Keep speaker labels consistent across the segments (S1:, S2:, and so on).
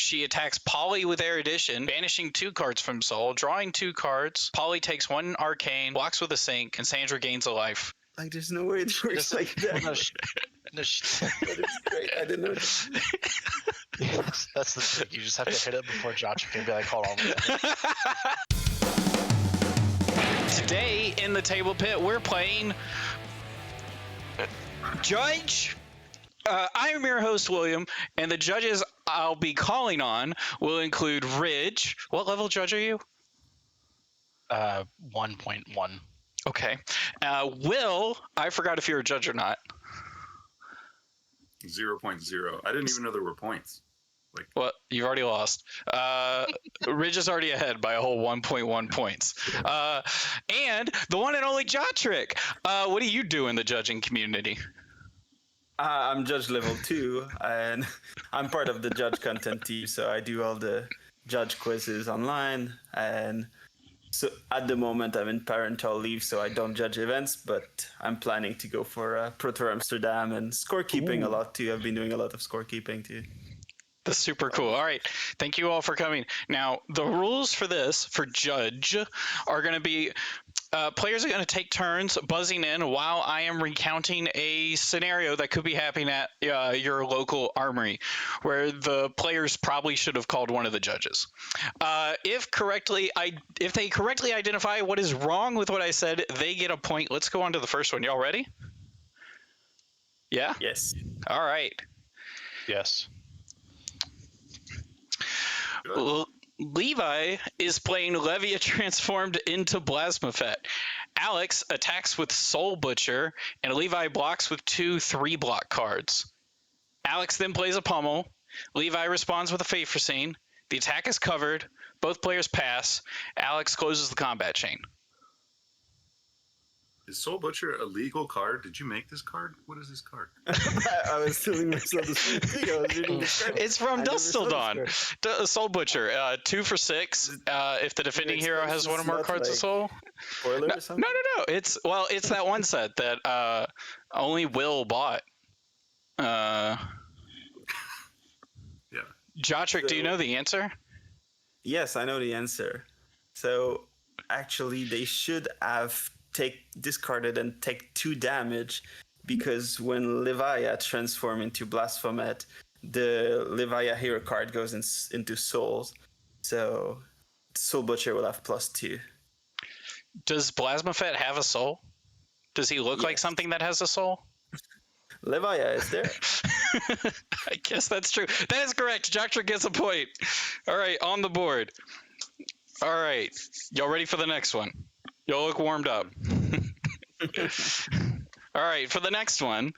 S1: She attacks Polly with Erudition, banishing 2 cards from Soul, drawing 2 cards. Polly takes 1 Arcane, blocks with a Sync, and Sandra gains a life.
S2: Like, there's no way it works like that. That is great. I didn't know that.
S3: That's the thing. You just have to hit it before Josh can be like, hold on.
S1: Today in the Table Pit, we're playing Judge. I'm your host, William, and the judges I'll be calling on will include Ridge. What level judge are you?
S3: 1.1.
S1: Okay. Will, I forgot if you're a judge or not.
S4: 0.0. I didn't even know there were points.
S1: Well, you've already lost. Ridge is already ahead by a whole 1.1 points. And the one and only Jotrick. What do you do in the judging community?
S2: I'm judge level 2, and I'm part of the judge content team, so I do all the judge quizzes online. And so at the moment, I'm in parental leave, so I don't judge events, but I'm planning to go for Pro Tour Amsterdam and scorekeeping a lot too. I've been doing a lot of scorekeeping too.
S1: That's super cool. All right. Thank you all for coming. Now, the rules for this, for Judge, are going to be players are going to take turns buzzing in while I am recounting a scenario that could be happening at your local armory, where the players probably should have called one of the judges. If they correctly identify what is wrong with what I said, they get a point. Let's go on to the first one. Y'all ready? Yeah?
S2: Yes.
S1: All right.
S3: Yes.
S1: Levi is playing Levia transformed into Blasmafet. Alex attacks with Soul Butcher, and Levi blocks with 2 3-block cards. Alex then plays a Pummel. Levi responds with a Fabrady. The attack is covered. Both players pass. Alex closes the combat chain.
S4: Is Soul Butcher a legal card? Did you make this card? What is this card?
S2: I was telling myself the same thing. I was reading the card.
S1: It's from Dust Till Dawn. Soul Butcher, 2 for 6. If the defending hero has one or more cards of Soul.
S2: Spoiler or something?
S1: No. It's that one set that only Will bought.
S4: Yeah.
S1: Jotrick, do you know the answer?
S2: Yes, I know the answer. So actually, they should have discarded and take 2 damage, because when Levia transforms into Blasphemet, the Levia hero card goes into Souls. So Soul Butcher will have +2.
S1: Does Blasmafet have a soul? Does he look like something that has a soul?
S2: Levia is there.
S1: I guess that's true. That is correct. Jotrick gets a point. All right, on the board. All right. Y'all ready for the next one? Y'all look warmed up. All right, for the next one,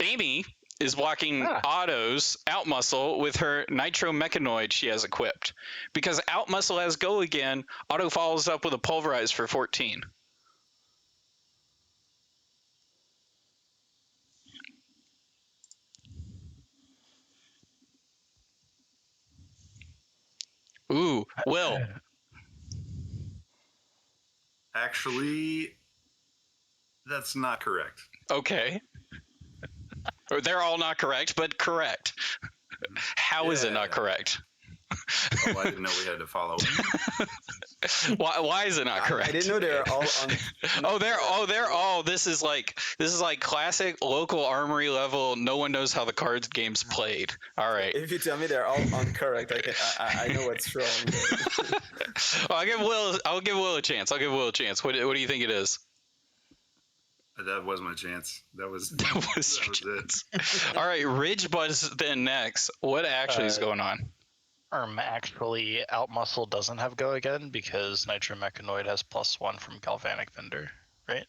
S1: Amy is blocking Otto's Outmuscle with her Nitro Mechanoid she has equipped. Because Outmuscle has Go again, Otto follows up with a Pulverize for 14. Ooh, Will.
S4: Actually, that's not correct.
S1: Okay. They're all not correct, but correct. How is it not correct?
S4: Oh, I didn't know we had to follow.
S1: Why is it not correct?
S2: I didn't know they were all on.
S1: They're all. This is like classic local armory level. No one knows how the cards game's played. All right.
S2: If you tell me they're all incorrect, I know what's wrong.
S1: I'll give Will a chance. What do you think it is?
S4: That was my chance. That was
S1: it. All right, Ridge Buzz then next. What actually is going on?
S3: Actually, Outmuscle doesn't have Go again because Nitro Mechanoid has +1 from Galvanic Vendor, right?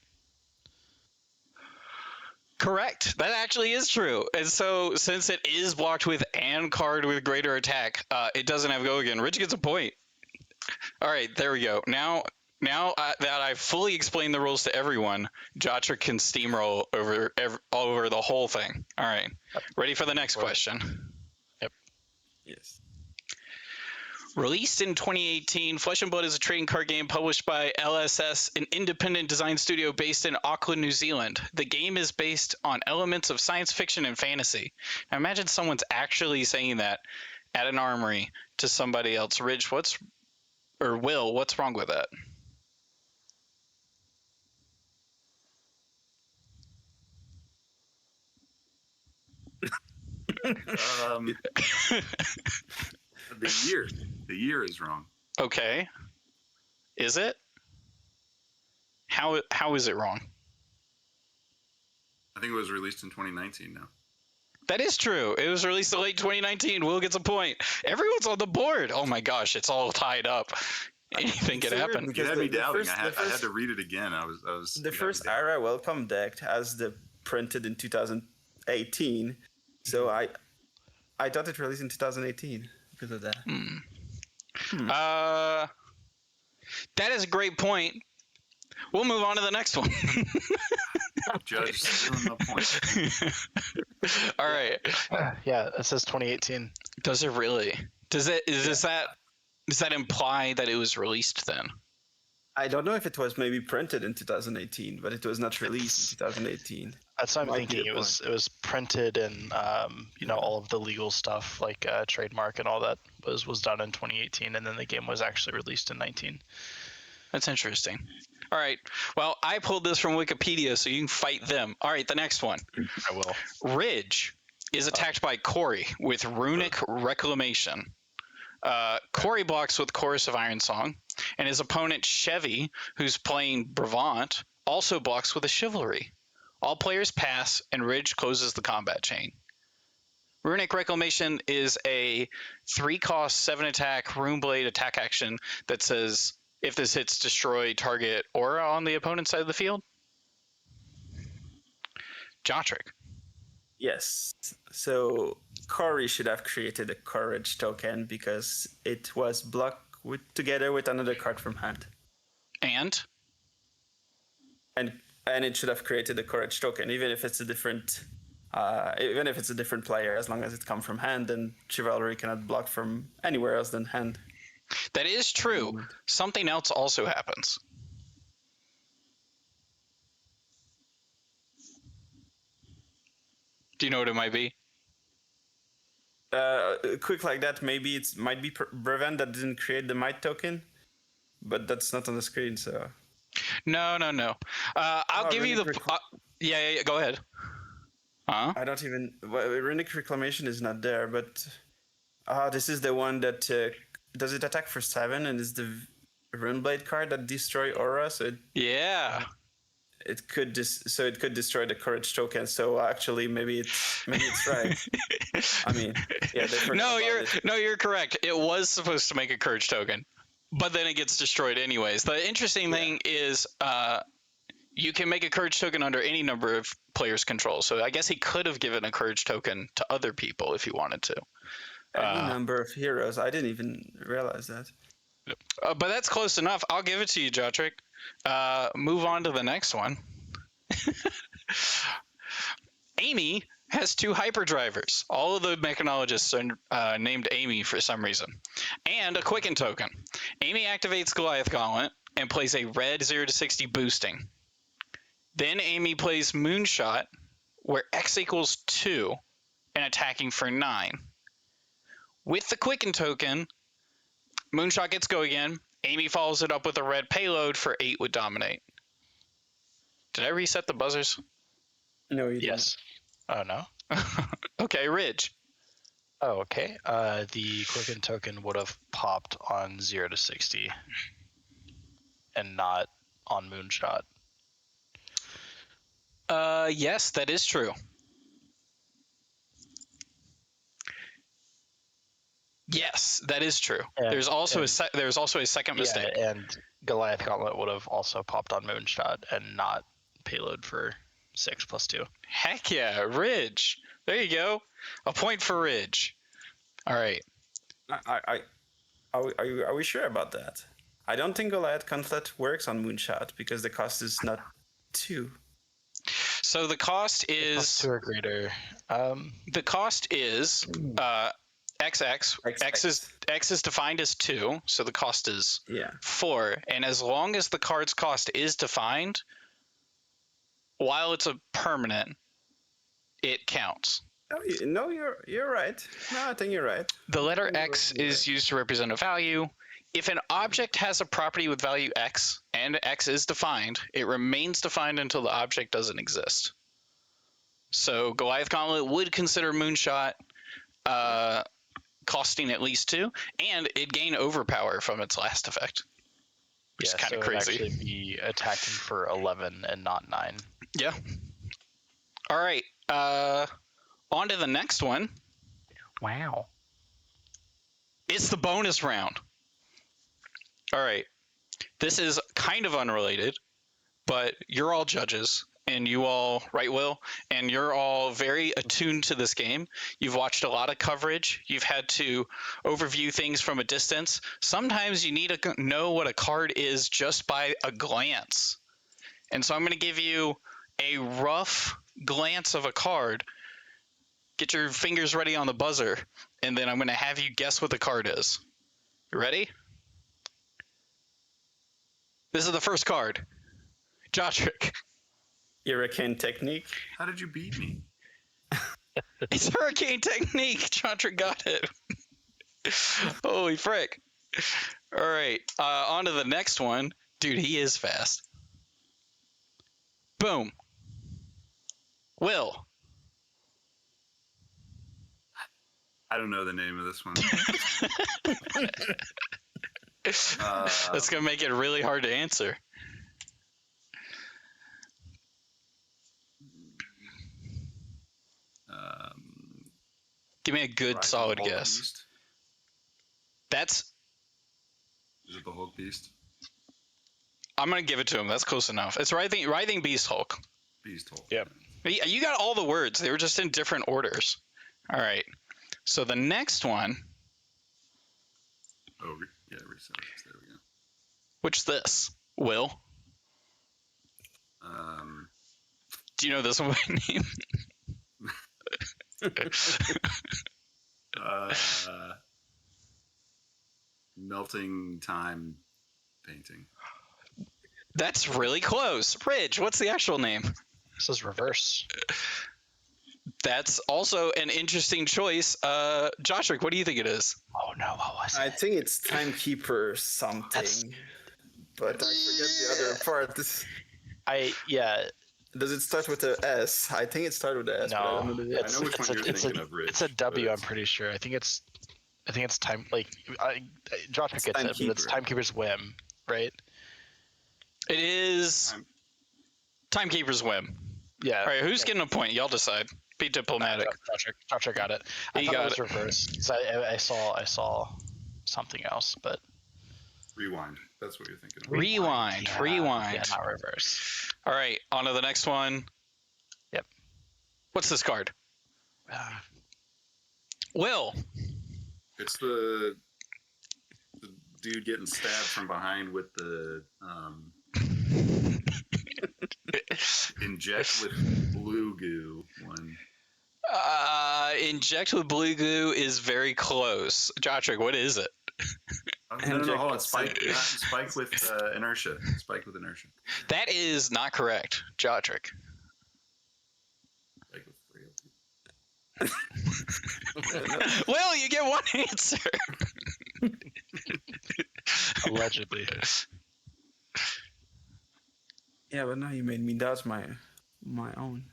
S1: Correct. That actually is true. And so, since it is blocked with and card with greater attack, it doesn't have Go again. Ridge gets a point. All right, there we go. Now that I've fully explained the rules to everyone, Jotrick can steamroll over the whole thing. All right. Ready for the next question?
S3: Yep.
S2: Yes.
S1: Released in 2018, Flesh and Blood is a trading card game published by LSS, an independent design studio based in Auckland, New Zealand. The game is based on elements of science fiction and fantasy. Now imagine someone's actually saying that at an armory to somebody else. Ridge, Will, what's wrong with that?
S4: The year is wrong.
S1: Okay. Is it? How is it wrong?
S4: I think it was released in 2019 now.
S1: That is true. It was released in late 2019. Will gets a point. Everyone's on the board. Oh my gosh, it's all tied up. Anything could happen.
S4: You had me doubting. I had to read it again. I was.
S2: The first Era Welcome deck has the printed in 2018, so I thought it released in 2018 because of that.
S1: That is a great point. We'll move on to the next one.
S4: Judge stealing the point.
S1: All right.
S3: Yeah, it says 2018.
S1: Does it really? Does that imply that it was released then?
S2: I don't know if it was maybe printed in 2018, but it was not released in 2018.
S3: That's what I'm
S2: Might
S3: thinking.
S2: be a
S3: It was printed and all of the legal stuff like trademark and all that was done in 2018, and then the game was actually released in 19.
S1: That's interesting. All right. Well, I pulled this from Wikipedia, so you can fight them. All right, the next one.
S3: I will.
S1: Ridge is attacked by Corey with Runic Reclamation. Corey blocks with Chorus of Iron Song, and his opponent Chevy, who's playing Bravant, also blocks with a Chivalry. All players pass, and Ridge closes the combat chain. Runic Reclamation is a 3-cost, 7-attack Runeblade attack action that says, if this hits, destroy target aura on the opponent's side of the field. Jotrick.
S2: Yes. So Corey should have created a Courage token because it was blocked together with another card from hand.
S1: And
S2: it should have created a Courage token, even if it's a different player, as long as it comes from hand, then Chivalry cannot block from anywhere else than hand.
S1: that is true. Something else also happens. Do you know what it might be?
S2: Quick like that, maybe it might be Brevent that didn't create the Might token, but that's not on the screen, so...
S1: No. I'll give you the... yeah, go ahead. Huh?
S2: I don't even... Runic Reclamation is not there, but... this is the one that... does it attack for 7, and is the Runeblade card that destroy aura, so
S1: Yeah.
S2: it could destroy the Courage token. So actually, maybe it's right. I mean, yeah.
S1: You're correct. It was supposed to make a Courage token, but then it gets destroyed anyways. The interesting thing is, you can make a Courage token under any number of players' control. So I guess he could have given a Courage token to other people if he wanted to.
S2: Any number of heroes. I didn't even realize that.
S1: But that's close enough. I'll give it to you, Jotrick. Move on to the next one. Amy has 2 hyperdrivers. All of the mechanologists are named Amy for some reason. And a Quicken token. Amy activates Goliath Gauntlet and plays a red 0-60 boosting. Then Amy plays Moonshot, where X equals 2 and attacking for 9. With the Quicken token, Moonshot gets go again. Amy follows it up with a red payload for 8 with Dominate. Did I reset the buzzers?
S2: No, you didn't.
S3: Yes. Oh, no?
S1: Okay, Ridge.
S3: Oh, okay. The Quicken token would have popped on 0-60 and not on Moonshot.
S1: Yes, that is true. Yes, that is true. There's also a second mistake.
S3: Yeah, and Goliath Gauntlet would have also popped on Moonshot and not payload for 6+2.
S1: Heck yeah, Ridge. There you go. A point for Ridge. All right.
S2: Are we sure about that? I don't think Goliath Gauntlet works on Moonshot because the cost is not 2.
S1: So the cost is
S3: 2 or greater.
S1: the cost is XX. X is defined as 2, so the cost is 4. And as long as the card's cost is defined, while it's a permanent, it counts.
S2: No, you're right. No, I think you're right.
S1: The letter X is used to represent a value. If an object has a property with value X and X is defined, it remains defined until the object doesn't exist. So Goliath Gauntlet would consider Moonshot costing at least 2, and it gained overpower from its last effect. Which is kind of crazy.
S3: It'd actually be attacking for 11 and not 9.
S1: Yeah. All right. On to the next one.
S3: Wow.
S1: It's the bonus round. All right. This is kind of unrelated, but you're all judges, and you all, right, Will? And you're all very attuned to this game. You've watched a lot of coverage. You've had to overview things from a distance. Sometimes you need to know what a card is just by a glance. And so I'm going to give you a rough glance of a card. Get your fingers ready on the buzzer, and then I'm going to have you guess what the card is. You ready? This is the first card. Jotrick.
S2: Hurricane Technique.
S4: How did you beat me?
S1: It's Hurricane Technique. Jotrick got it. Holy frick. All right. On to the next one. Dude, he is fast. Boom. Will.
S4: I don't know the name of this one.
S1: That's going to make it really hard to answer. Give me a good, solid guess.
S4: Beast?
S1: That's...
S4: Is it the Hulk Beast?
S1: I'm going to give it to him. That's close enough. It's Writhing Beast Hulk.
S4: Beast Hulk.
S3: Yep.
S1: You got all the words. They were just in different orders. All right. So the next one...
S4: Oh, reset. There we go.
S1: Which this? Will? Do you know this one by name?
S4: Melting Time Painting.
S1: That's really close. Ridge, what's the actual name?
S3: This is reverse.
S1: That's also an interesting choice. Joshrick, what do you think it is?
S3: Oh no, what was it?
S2: I think it's Timekeeper something, but I forget the other part. Does it start with a S? I think it started with a S.
S3: No,
S2: but I don't know the-
S4: I know which one you're thinking of, Rich.
S3: It's a W.
S4: but
S3: I'm pretty sure. I think it's time. Like, Joshua gets it, but it's
S2: Timekeeper.
S3: Timekeeper's Whim, right?
S1: It is Timekeeper's Whim.
S3: Yeah.
S1: All right, who's getting a point? Y'all decide. Be diplomatic.
S3: Joshua got it. I
S1: You
S3: thought
S1: got
S3: it was
S1: it.
S3: reverse. 'Cause I saw something else, but
S4: Rewind. That's what you're thinking of.
S1: Rewind.
S3: Yeah, not reverse.
S1: All right, on to the next one.
S3: Yep.
S1: What's this card? Will.
S4: It's the dude getting stabbed from behind with the inject with blue goo one.
S1: Inject with blue goo is very close. Jotrick, what is it?
S4: No, hold on. Spike with inertia. Spike with inertia.
S1: That is not correct, Jotrick.
S4: Spike with frailty.
S1: Will, you get one answer.
S3: Allegedly.
S2: Yeah, but now you made me doubt my own.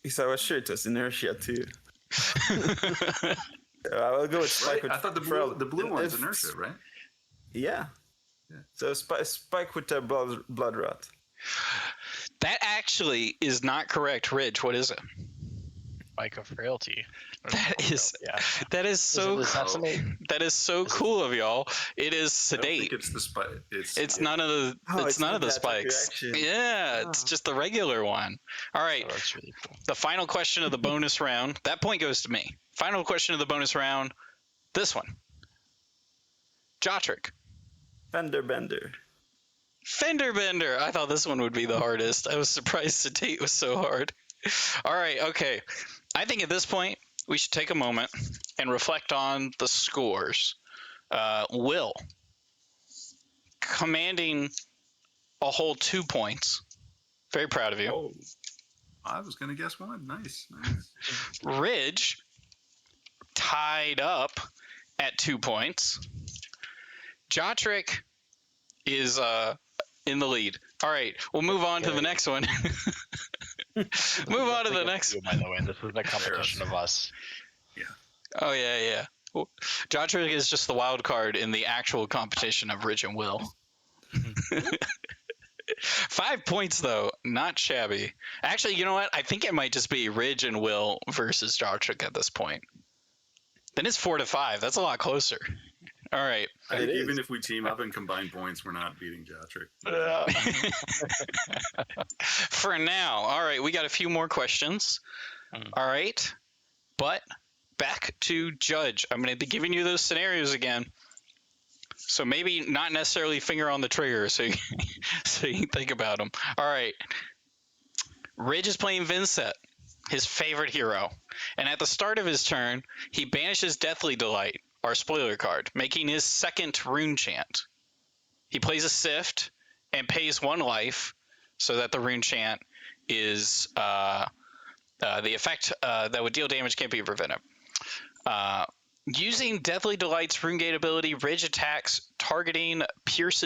S2: Because I was sure it was inertia too. I will go with Spike.
S4: Right?
S2: With
S4: I thought the blue one's inertia, right?
S2: Yeah.
S4: Yeah.
S2: So Spike with the blood rot.
S1: That actually is not correct, Ridge. What is it?
S3: Spike of Frailty.
S1: That is so
S3: Is it the
S1: that is so cool of y'all. It is
S4: I don't think
S1: sedate.
S4: it's the spike.
S1: It's none of the
S2: it's
S1: none
S2: not
S1: of the
S2: that
S1: spikes.
S2: reaction.
S1: Yeah, it's just the regular one. All right.
S3: Oh, that's really cool.
S1: The final question of the bonus round. That point goes to me. Final question of the bonus round. This one. Jotrick.
S2: Fender Bender.
S1: Fender Bender. I thought this one would be the hardest. I was surprised sedate was so hard. All right. Okay. I think at this point we should take a moment and reflect on the scores. Will commanding a whole 2 points. Very proud of you.
S2: Oh.
S4: I was gonna guess 1. Nice.
S1: Ridge tied up at 2 points. Jotrick is in the lead. All right, we'll move on to the next one. Move on to the next.
S3: By the way, this is a competition of us.
S1: Oh yeah. Jotrick is just the wild card in the actual competition of Ridge and Will. 5 points though, not shabby. Actually, you know what? I think it might just be Ridge and Will versus Jotrick at this point. Then it's 4-5. That's a lot closer. All right.
S4: I think even if we team up and combine points, we're not beating Jotrick.
S1: For now. All right, we got a few more questions. All right. But back to Judge. I'm going to be giving you those scenarios again. So maybe not necessarily finger on the trigger so you can think about them. All right. Ridge is playing Vincent, his favorite hero. And at the start of his turn, he banishes Deathly Delight, our spoiler card, making his second rune chant. He plays a Sift and pays 1 life so that the rune chant is the effect that would deal damage can't be prevented. Using Deathly Delight's Rune Gate ability, Ridge attacks targeting Pierce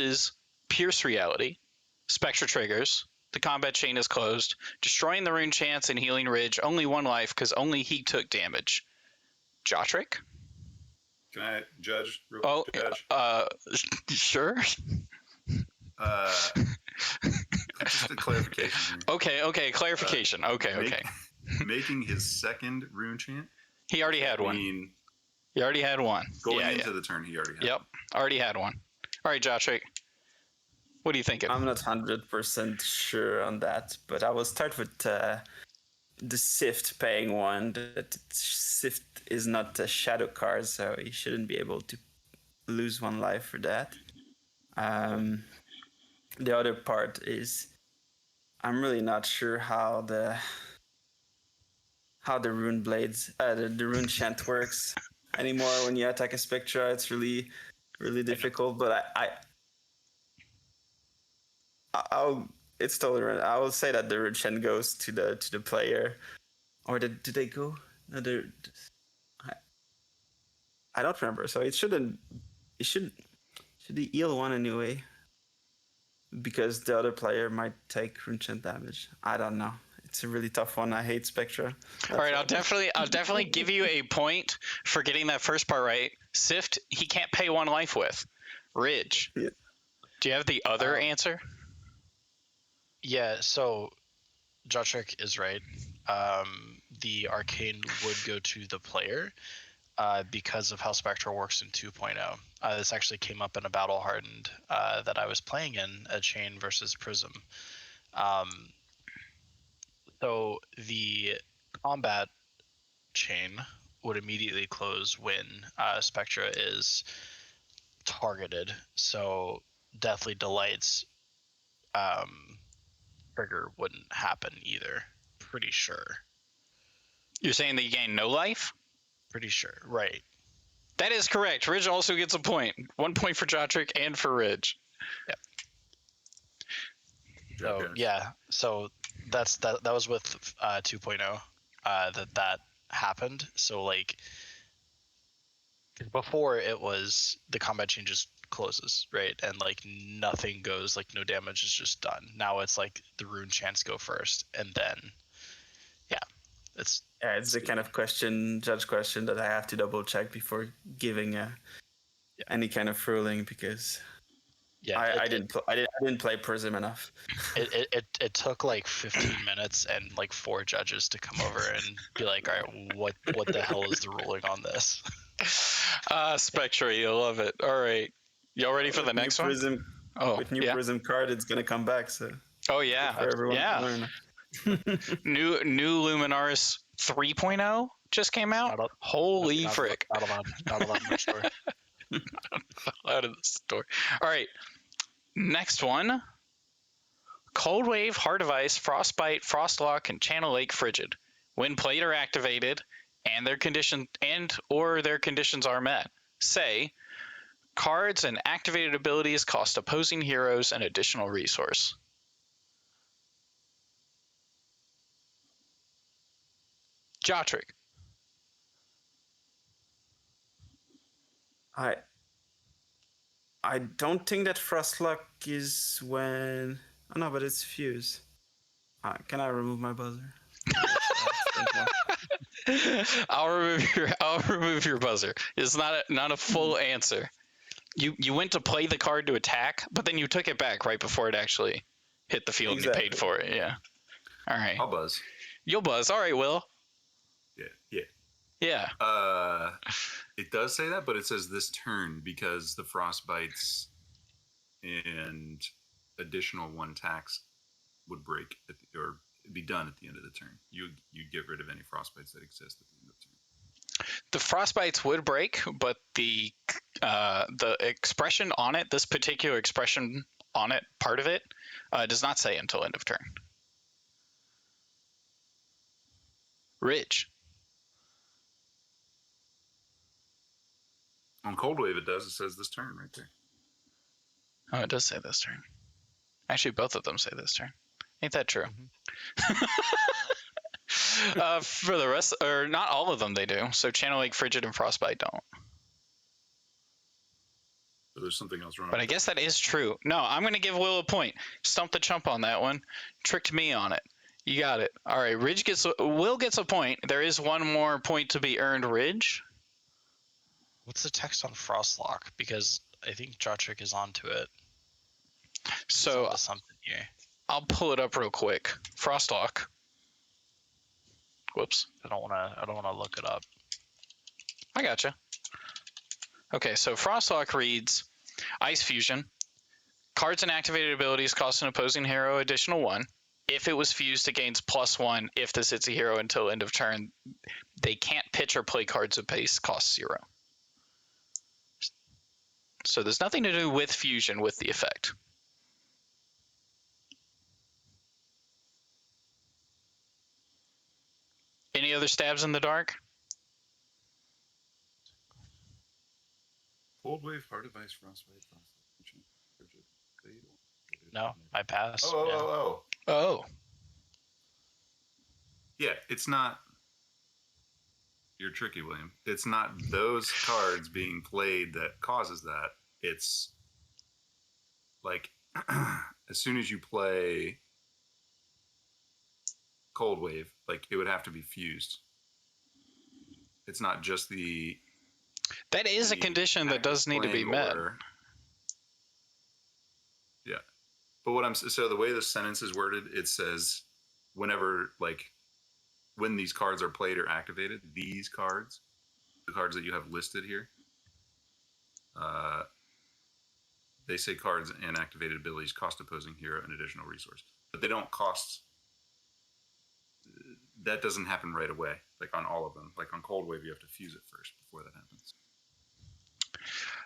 S1: Reality. Spectra triggers. The combat chain is closed, destroying the rune chants and healing Ridge only 1 life because only he took damage. Jotrick?
S4: Can I judge? Judge?
S1: Sure.
S4: Just a clarification.
S1: Okay, clarification. Okay.
S4: Making his second rune chant?
S1: He already had one. He already had one.
S4: Going into the turn, he already had one.
S1: Yep, already had one. All right, Jotrick. What are you thinking?
S2: I'm not 100% sure on that, but I will start with the Sift paying 1. That Sift is not a shadow card, so he shouldn't be able to lose 1 life for that. The other part is I'm really not sure how the rune blades, the rune chant works anymore. When you attack a Spectra, it's really difficult. But it's totally right. I will say that the rune chant goes to the player, or do they go? No, I don't remember. So it should he heal 1 anyway? Because the other player might take rune chant damage. I don't know. It's a really tough one. I hate Spectra.
S1: All right, I'll definitely give you a point for getting that first part right. Sift, he can't pay 1 life with. Ridge, do you have the other answer?
S3: Yeah, so Jotrick is right. The arcane would go to the player because of how Spectra works in 2.0. This actually came up in a battle hardened that I was playing in, a chain versus Prism. So the combat chain would immediately close when Spectra is targeted. So Deathly Delight's trigger wouldn't happen either. Pretty sure.
S1: You're saying that you gain no life?
S3: Pretty sure. Right.
S1: That is correct. Ridge also gets a point. 1 point for Jotrick and for Ridge.
S3: Yeah. So yeah. So that was with 2.0 that happened. So like before it was the combat chain just closes, right? And like nothing goes, like no damage is just done. Now it's like the rune chants go first, and then it's
S2: the kind of judge question that I have to double check before giving any kind of ruling, because I didn't play Prism enough.
S3: It took like 15 minutes and like 4 judges to come over and be like, all right, what the hell is the ruling on this?
S2: Spectra,
S1: you'll love it. All right, y'all ready for the next one?
S2: With new Prism card, it's gonna come back. So
S1: for everyone to learn. new Luminaris 3.0 just came out. Holy frick!
S3: Not allowed in the store.
S1: Out of the store. All right, next one. Cold Wave, Heart of Ice, Frostbite, Frostlock, and Channel Lake Frigid. When played or activated, and their conditions are met. Say, cards and activated abilities cost opposing heroes an additional resource. Jotrick.
S2: I don't think that Frostlock is when. Oh no, but it's fuse. Can I remove my buzzer?
S1: I'll remove your buzzer. It's not a full answer. You went to play the card to attack, but then you took it back right before it actually hit the field and you paid for it. Yeah. All right.
S4: I'll buzz.
S1: You'll buzz. All right, Will.
S4: Yeah.
S1: Yeah.
S4: It does say that, but it says this turn because the frostbites and additional 1 tax would break or be done at the end of the turn. You get rid of any frostbites that exist at the end of the turn.
S1: The frostbites would break, but the expression on it, this particular expression on it, part of it, does not say until end of turn. Ridge.
S4: On Cold Wave, it does. It says this turn right there.
S1: Oh, it does say this turn. Actually, both of them say this turn. Ain't that true? For the rest, or not all of them, they do. So Channel Lake, Frigid, and Frostbite don't.
S4: So there's something else wrong.
S1: But I guess that is true. No, I'm going to give Will a point. Stump the chump on that one. Tricked me on it. You got it. All right, Will gets a point. There is one more point to be earned, Ridge.
S3: What's the text on Frostlock? Because I think Jotrick is onto it.
S1: So
S3: Something here.
S1: I'll pull it up real quick. Frostlock. Whoops.
S3: I don't wanna look it up.
S1: I gotcha. Okay, so Frostlock reads Ice Fusion. Cards and activated abilities cost an opposing hero additional 1. If it was fused, it gains +1. If this hits a hero until end of turn, they can't pitch or play cards of base cost 0. So there's nothing to do with fusion with the effect. Any other stabs in the dark?
S4: Cold Wave, Heart of Ice, Frostbite,
S3: No, I pass.
S1: Oh.
S4: Yeah, it's not. You're tricky, William. It's not those cards being played that causes that. It's like as soon as you play Cold Wave, like it would have to be fused. It's not just the.
S1: That is a condition that does need to be met.
S4: Yeah, but so the way the sentence is worded, it says whenever when these cards are played or activated, these cards, the cards that you have listed here, they say cards and activated abilities cost opposing hero an additional resource, but they don't cost. That doesn't happen right away, like on all of them. Like on Cold Wave, you have to fuse it first before that happens.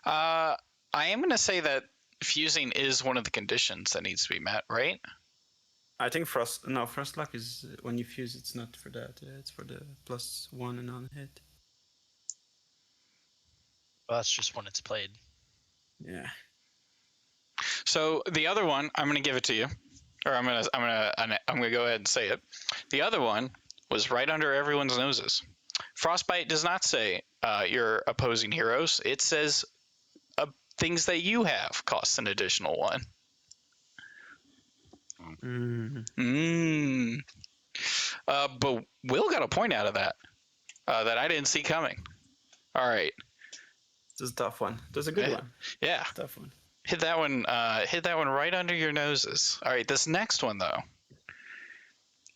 S1: I am going to say that fusing is one of the conditions that needs to be met, right?
S2: I think Frostlock is when you fuse. It's not for that. It's for the +1 and on hit.
S3: Well, that's just when it's played.
S2: Yeah.
S1: So the other one, I'm going to give it to you, or I'm going to go ahead and say it. The other one was right under everyone's noses. Frostbite does not say your opposing heroes. It says things that you have cost an additional 1. But Will got a point out of that that I didn't see coming. All right.
S2: This is a tough one. This is a good one.
S1: Yeah.
S2: Tough one.
S1: Hit that one right under your noses. All right, this next one though.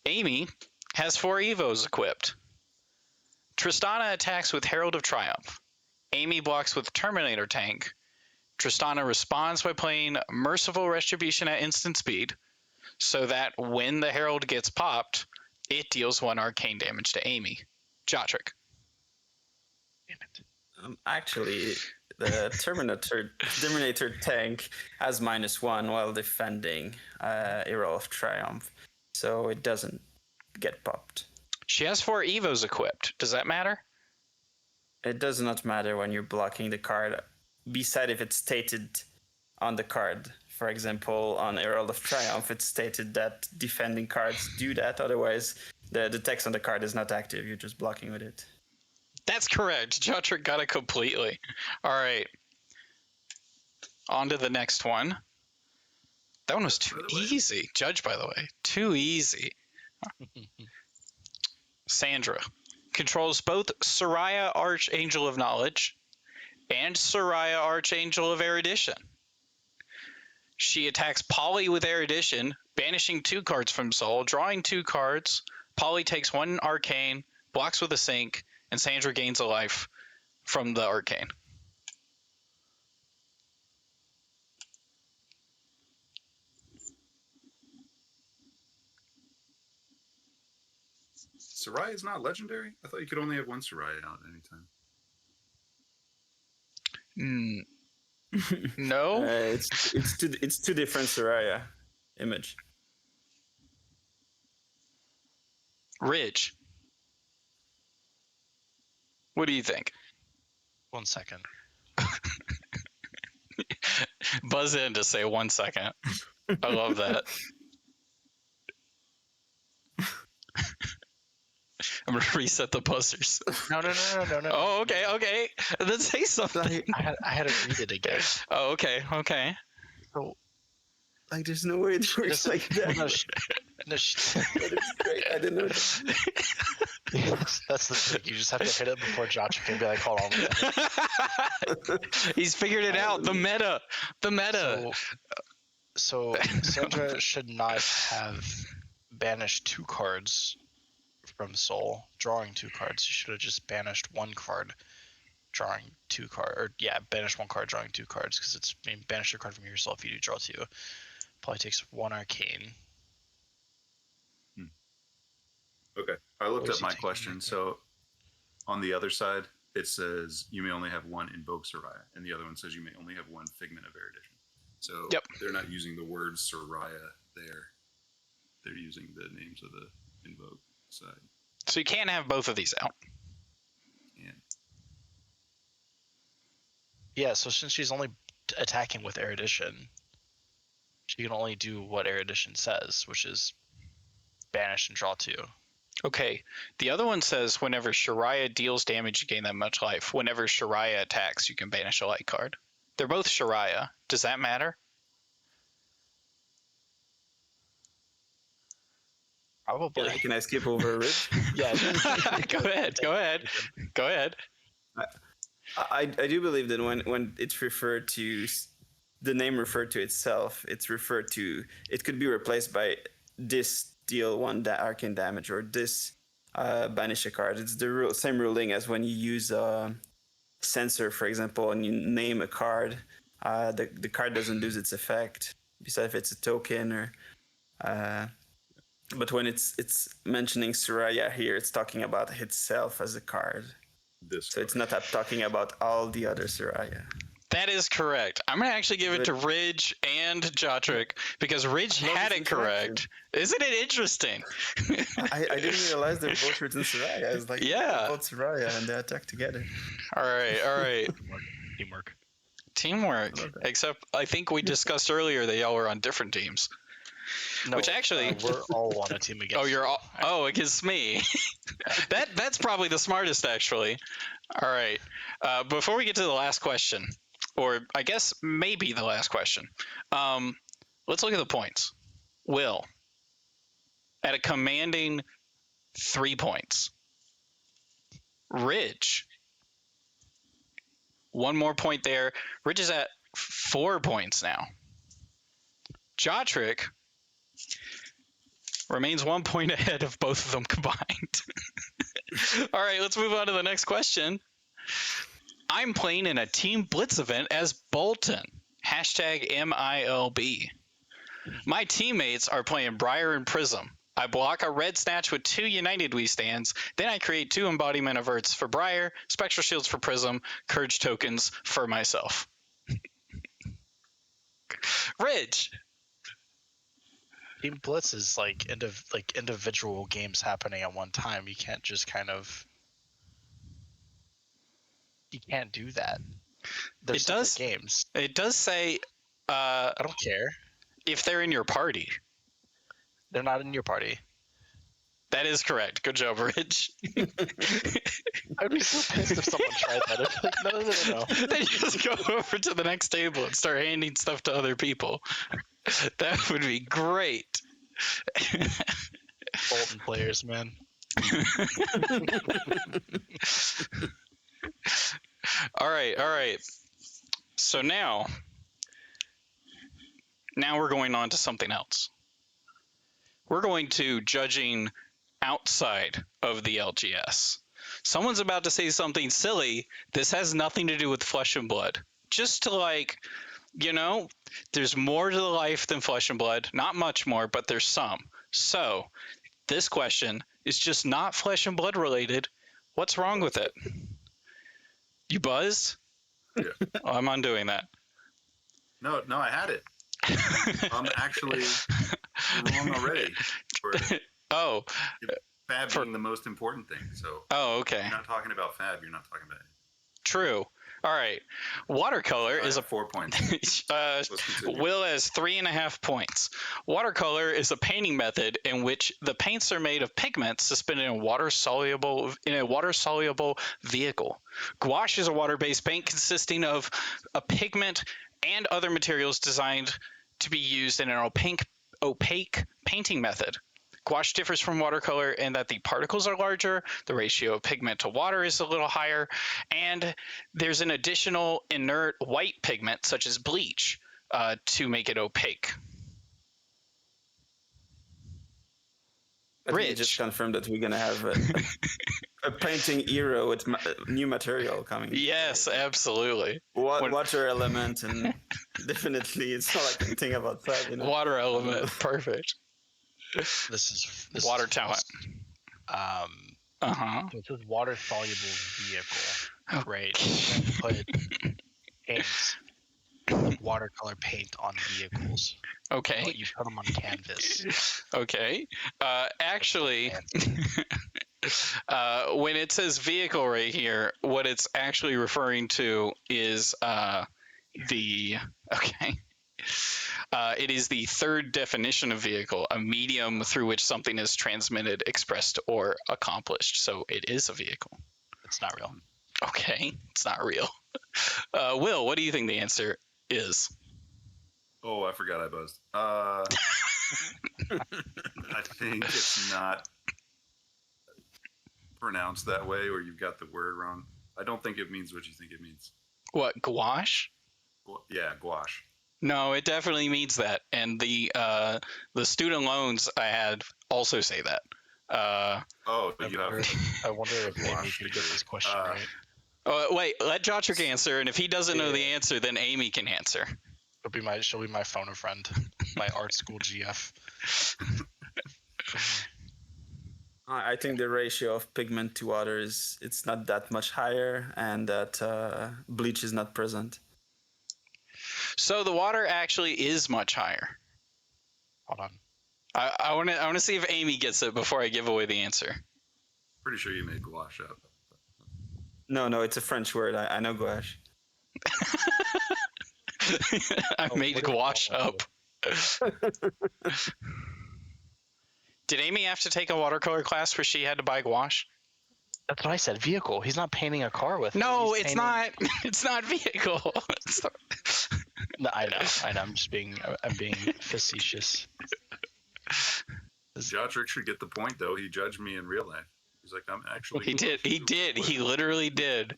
S1: Amy has 4 Evos equipped. Tristana attacks with Herald of Triumph. Amy blocks with Terminator Tank. Tristana responds by playing Merciful Retribution at instant speed, so that when the Herald gets popped, it deals 1 arcane damage to Amy. Jotrick.
S3: Damn it.
S2: Actually, the Terminator Tank has -1 while defending Herald of Triumph, so it doesn't get popped.
S1: She has 4 Evos equipped. Does that matter?
S2: It does not matter when you're blocking the card, beside if it's stated on the card. For example, on Herald of Triumph, it's stated that defending cards do that. Otherwise, The text on the card is not active. You're just blocking with it.
S1: That's correct. Jotrick got it completely. All right. On to the next one. That one was too easy. Judge, by the way. Too easy. Sandra controls both Soraya, Archangel of Knowledge, and Soraya, Archangel of Erudition. She attacks Polly with Erudition, banishing 2 cards from Soul, drawing 2 cards. Polly takes 1 Arcane, blocks with a Sync, and Sandra gains a life from the Arcane.
S4: Soraya is not legendary? I thought you could only have one Soraya out at any time.
S1: No?
S2: It's two different Soraya image.
S1: Ridge. What do you think?
S3: 1 second.
S1: Buzz in to say 1 second. I love that. I'm gonna reset the buzzers.
S3: No.
S1: Oh, okay. Then say something.
S3: I had to read it again.
S1: Oh, okay.
S3: So,
S2: Like, there's no way it works like that.
S3: No,
S2: That is great. I didn't know.
S3: that's the trick. You just have to hit it before Josh can be like, hold on.
S1: He's figured it out. The meta.
S3: So Sandra should not have banished 2 cards from Soul, drawing 2 cards. You should have just banished 1 card, drawing 2 cards. Or banish 1 card, drawing 2 cards, because it's banish your card from yourself. You do draw 2. Probably takes 1 Arcane.
S4: Okay, I looked up my question. So on the other side, it says you may only have 1 Invoke Soraya, and the other one says you may only have 1 Figment of Erudition. So they're not using the word Soraya there. They're using the names of the Invoke side.
S1: So you can't have both of these out.
S3: Yeah, so since she's only attacking with Erudition, she can only do what Erudition says, which is banish and draw 2.
S1: Okay. The other one says whenever Shariah deals damage, you gain that much life. Whenever Shariah attacks, you can banish a light card. They're both Shariah. Does that matter?
S3: Probably.
S2: Can I skip over Ridge?
S3: Yeah.
S1: Go ahead.
S2: I do believe that when it's referred to, the name referred to itself, it's referred to, it could be replaced by this deal 1 arcane damage or this banish a card. It's the same ruling as when you use censor, for example, and you name a card. The card doesn't lose its effect, besides if it's a token or. But when it's mentioning Soraya here, it's talking about itself as a card. So it's not talking about all the other Soraya.
S1: That is correct. I'm going to actually give it to Ridge and Jotrick because Ridge had it correct. Isn't it interesting?
S2: I didn't realize they're both written Soraya. I was like, both Soraya, and they attack together.
S1: All right.
S3: Teamwork.
S1: Except I think we discussed earlier that y'all were on different teams.
S3: No,
S1: which actually
S3: we're all on a team against.
S1: Oh, you're all against me. That's probably the smartest, actually. All right. Before we get to the last question, or I guess maybe the last question, let's look at the points. Will, at a commanding 3 points. Ridge, 1 more point there. Ridge is at 4 points now. Jotrick remains 1 point ahead of both of them combined. All right, let's move on to the next question. I'm playing in a Team Blitz event as Bolton. #MILB. My teammates are playing Briar and Prism. I block a red snatch with 2 United We stands. Then I create 2 embodiment of Earths for Briar, Spectral Shields for Prism, Courage tokens for myself. Ridge.
S3: Team Blitz is like individual games happening at one time. You can't just you can't do that. There's games.
S1: It does say
S3: I don't care
S1: if they're in your party.
S3: They're not in your party.
S1: That is correct. Good job, Rich.
S3: I'd be so pissed if someone tried that. I'd be like, no.
S1: Then you just go over to the next table and start handing stuff to other people. That would be great.
S3: Bolton players, man.
S1: All right. So now we're going on to something else. We're going to judging outside of the LGS. Someone's about to say something silly. This has nothing to do with flesh and blood. Just to there's more to the life than flesh and blood. Not much more, but there's some. So this question is just not flesh and blood related. What's wrong with it? You buzzed?
S4: Yeah.
S1: Oh, I'm undoing that.
S4: No, I had it. I'm actually wrong already.
S1: Oh.
S4: Fab being the most important thing. So.
S1: Oh, okay.
S4: You're not talking about Fab. You're not talking about it.
S1: True. All right. Watercolor is
S4: 4 points.
S1: Will has 3.5 points. Watercolor is a painting method in which the paints are made of pigments suspended in a water soluble vehicle. Gouache is a water-based paint consisting of a pigment and other materials designed to be used in an opaque painting method. Gouache differs from watercolor in that the particles are larger, the ratio of pigment to water is a little higher, and there's an additional inert white pigment, such as bleach, to make it opaque.
S2: I think you just confirmed that we're going to have a painting era with new material coming.
S1: Yes, absolutely.
S2: Water element, and definitely it's not like anything about that.
S1: Water element, perfect.
S3: This is
S1: water talent.
S3: It says water soluble vehicle, right? Put paints, like watercolor paint on vehicles.
S1: Okay.
S3: But you put them on canvas.
S1: Okay. Actually, when it says vehicle right here, what it's actually referring to is it is the third definition of vehicle, a medium through which something is transmitted, expressed, or accomplished. So it is a vehicle.
S3: It's not real.
S1: Okay, it's not real. Will, what do you think the answer is?
S4: Oh, I forgot I buzzed. I think it's not pronounced that way, or you've got the word wrong. I don't think it means what you think it means.
S1: What, gouache?
S4: Yeah, gouache.
S1: No, it definitely means that, and the student loans I had also say that.
S3: You have. I wonder if Amy could get this question right.
S1: Wait, let Jotrick answer, and if he doesn't know the answer, then Amy can answer.
S3: She'll be my phone a friend, my art school GF.
S2: I think the ratio of pigment to water it's not that much higher, and that bleach is not present.
S1: So the water actually is much higher.
S3: Hold on.
S1: I want to see if Amy gets it before I give away the answer.
S4: Pretty sure you made gouache up.
S2: No, it's a French word. I know gouache.
S1: I made gouache up. Did Amy have to take a watercolor class where she had to buy gouache?
S3: That's what I said. Vehicle. He's not painting a car with it.
S1: No, it's not. It's not vehicle.
S3: No, I know. I'm being facetious.
S4: Jotrick should get the point, though. He judged me in real life. He's like, I'm actually.
S1: He did. He literally did.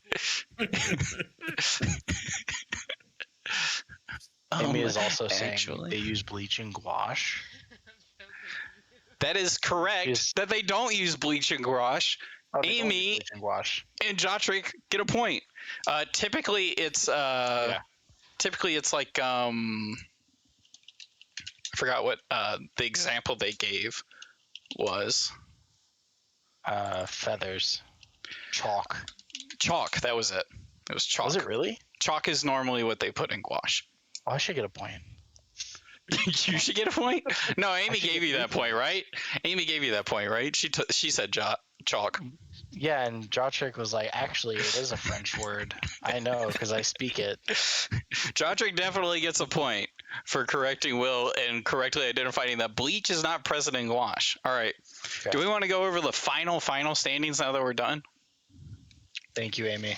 S3: Amy is also saying they use bleach and gouache.
S1: That is correct. That they don't use bleach and gouache. Amy and Jotrick get a point. Typically, it's like I forgot what the example they gave was.
S3: Feathers, chalk.
S1: That was it. It was chalk.
S3: Was it really?
S1: Chalk is normally what they put in gouache.
S3: Oh, I should get a point.
S1: You should get a point. No, Amy gave you that point, right? Amy gave you that point, right? She said chalk.
S3: Yeah, and Jotrick was like, actually, it is a French word. I know because I speak it.
S1: Jotrick definitely gets a point for correcting Will and correctly identifying that bleach is not present in gouache. All right.
S3: Okay.
S1: Do we want to go over the final standings now that we're done?
S3: Thank you, Amy.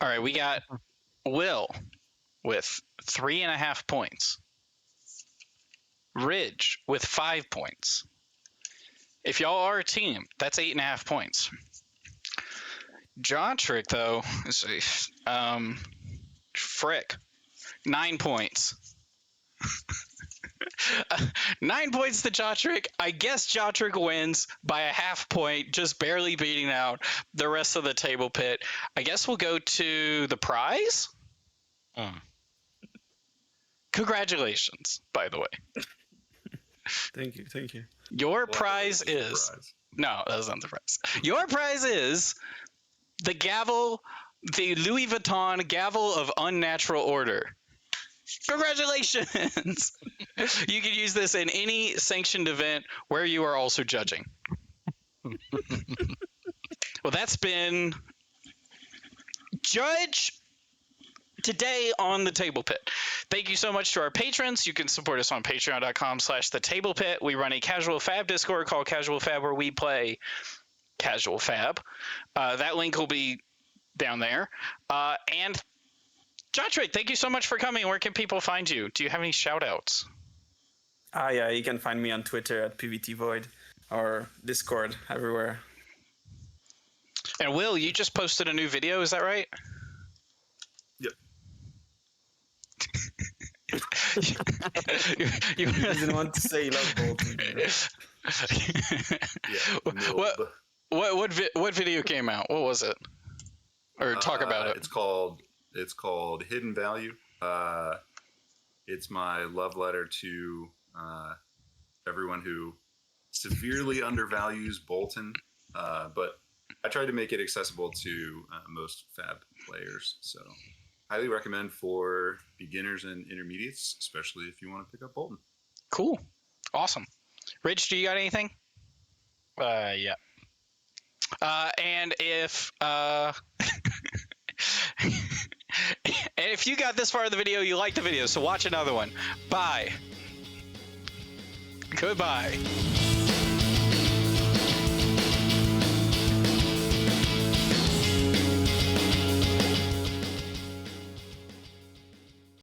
S1: All right. We got Will with 3.5 points. Ridge with 5 points. If y'all are a team, that's 8.5 points. Jotrick, though, frick, 9 points. 9 points to Jotrick. I guess Jotrick wins by a half point, just barely beating out the rest of the table pit. I guess we'll go to the prize. Congratulations, by the way.
S2: Thank you.
S1: Your
S4: Well,
S1: prize
S4: that was a
S1: is
S4: surprise.
S1: no, that was not the prize. Your prize is the gavel, the Louis Vuitton gavel of unnatural order. Congratulations! You can use this in any sanctioned event where you are also judging. Well, that's been Judge today on the Table Pit. Thank you so much to our patrons. You can support us on patreon.com/thetablepit. We run a casual fab Discord called Casual Fab where we play Casual Fab. That link will be down there. And Jotrick, thank you so much for coming. Where can people find you? Do you have any shout outs?
S2: Yeah, you can find me on Twitter at PVTVoid or Discord, everywhere.
S1: And Will, you just posted a new video, is that right?
S4: Yep.
S2: You didn't want to say love Bolton.
S4: Yeah.
S1: What video came out? What was it? Or talk about it.
S4: It's called Hidden Value. It's my love letter to everyone who severely undervalues Bolton, but I tried to make it accessible to most Fab players. So highly recommend for beginners and intermediates, especially if you want to pick up Bolton.
S1: Cool. Awesome. Rich, do you got anything?
S3: Yeah.
S1: And if you got this far of the video, you like the video, so watch another one. Bye. Goodbye.